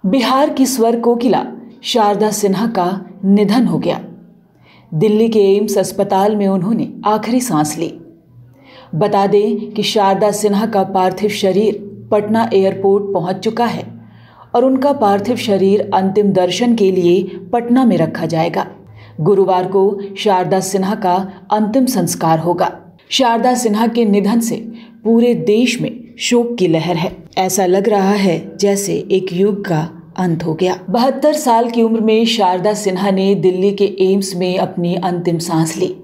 बिहार की स्वर कोकिला शारदा सिन्हा का निधन हो गया। दिल्ली के एम्स अस्पताल में उन्होंने आखिरी सांस ली। बता दें कि शारदा सिन्हा का पार्थिव शरीर पटना एयरपोर्ट पहुंच चुका है और उनका पार्थिव शरीर अंतिम दर्शन के लिए पटना में रखा जाएगा। गुरुवार को शारदा सिन्हा का अंतिम संस्कार होगा। शारदा सिन्हा के निधन से पूरे देश में शोक की लहर है। ऐसा लग रहा है जैसे एक युग का अंत हो गया। 72 साल की उम्र में शारदा सिन्हा ने दिल्ली के एम्स में अपनी अंतिम सांस ली।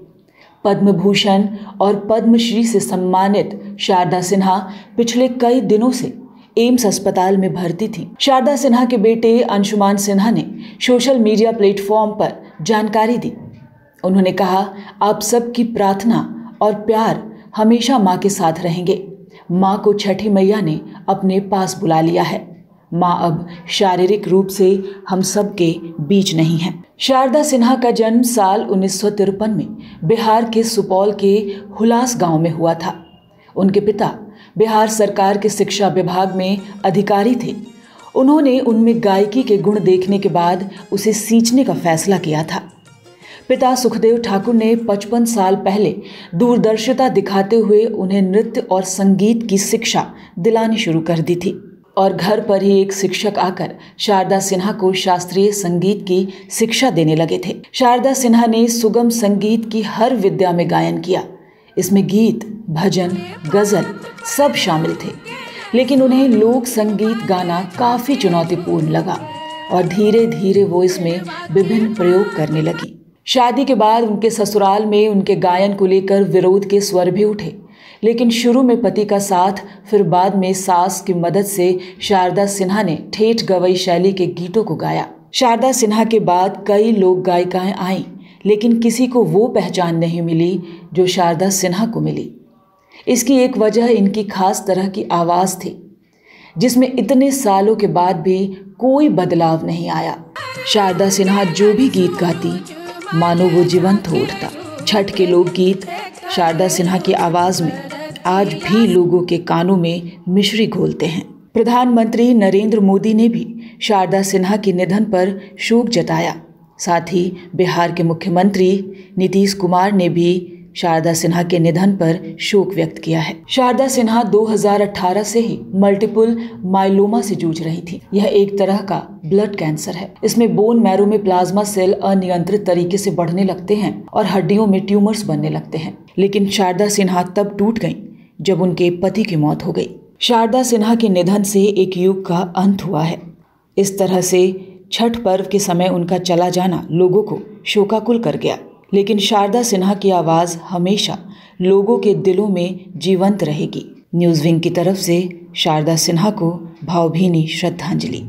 पद्म भूषण और पद्मश्री से सम्मानित शारदा सिन्हा पिछले कई दिनों से एम्स अस्पताल में भर्ती थी। शारदा सिन्हा के बेटे अंशुमान सिन्हा ने सोशल मीडिया प्लेटफॉर्म पर जानकारी दी। उन्होंने कहा, आप सबकी प्रार्थना और प्यार हमेशा माँ के साथ रहेंगे। माँ को छठी मैया ने अपने पास बुला लिया है। माँ अब शारीरिक रूप से हम सब के बीच नहीं है। शारदा सिन्हा का जन्म साल 1953 में बिहार के सुपौल के हुलास गांव में हुआ था। उनके पिता बिहार सरकार के शिक्षा विभाग में अधिकारी थे। उन्होंने उनमें गायकी के गुण देखने के बाद उसे सींचने का फैसला किया था। पिता सुखदेव ठाकुर ने 55 साल पहले दूरदर्शिता दिखाते हुए उन्हें नृत्य और संगीत की शिक्षा दिलानी शुरू कर दी थी और घर पर ही एक शिक्षक आकर शारदा सिन्हा को शास्त्रीय संगीत की शिक्षा देने लगे थे। शारदा सिन्हा ने सुगम संगीत की हर विद्या में गायन किया। इसमें गीत, भजन, गजल सब शामिल थे, लेकिन उन्हें लोक संगीत गाना काफ़ी चुनौतीपूर्ण लगा और धीरे धीरे वो इसमें विभिन्न प्रयोग करने लगी। शादी के बाद उनके ससुराल में उनके गायन को लेकर विरोध के स्वर भी उठे, लेकिन शुरू में पति का साथ, फिर बाद में सास की मदद से शारदा सिन्हा ने ठेठ गवई शैली के गीतों को गाया। शारदा सिन्हा के बाद कई लोक गायिकाएं आईं, लेकिन किसी को वो पहचान नहीं मिली जो शारदा सिन्हा को मिली। इसकी एक वजह इनकी खास तरह की आवाज़ थी, जिसमें इतने सालों के बाद भी कोई बदलाव नहीं आया। शारदा सिन्हा जो भी गीत गाती मानो वो जीवंत हो उठता। छठ के लोकगीत शारदा सिन्हा की आवाज़ में आज भी लोगों के कानों में मिश्री घोलते हैं। प्रधानमंत्री नरेंद्र मोदी ने भी शारदा सिन्हा के निधन पर शोक जताया। साथ ही बिहार के मुख्यमंत्री नीतीश कुमार ने भी शारदा सिन्हा के निधन पर शोक व्यक्त किया है। शारदा सिन्हा 2018 से ही मल्टीपल माइलोमा से जूझ रही थी। यह एक तरह का ब्लड कैंसर है। इसमें बोन मैरो में प्लाज्मा सेल अनियंत्रित तरीके से बढ़ने लगते हैं और हड्डियों में ट्यूमर्स बनने लगते हैं। लेकिन शारदा सिन्हा तब टूट गईं जब उनके पति की मौत हो गई। शारदा सिन्हा के निधन से एक युग का अंत हुआ है। इस तरह से छठ पर्व के समय उनका चला जाना लोगों को शोकाकुल कर गया, लेकिन शारदा सिन्हा की आवाज़ हमेशा लोगों के दिलों में जीवंत रहेगी। न्यूज़ विंग की तरफ से शारदा सिन्हा को भावभीनी श्रद्धांजलि।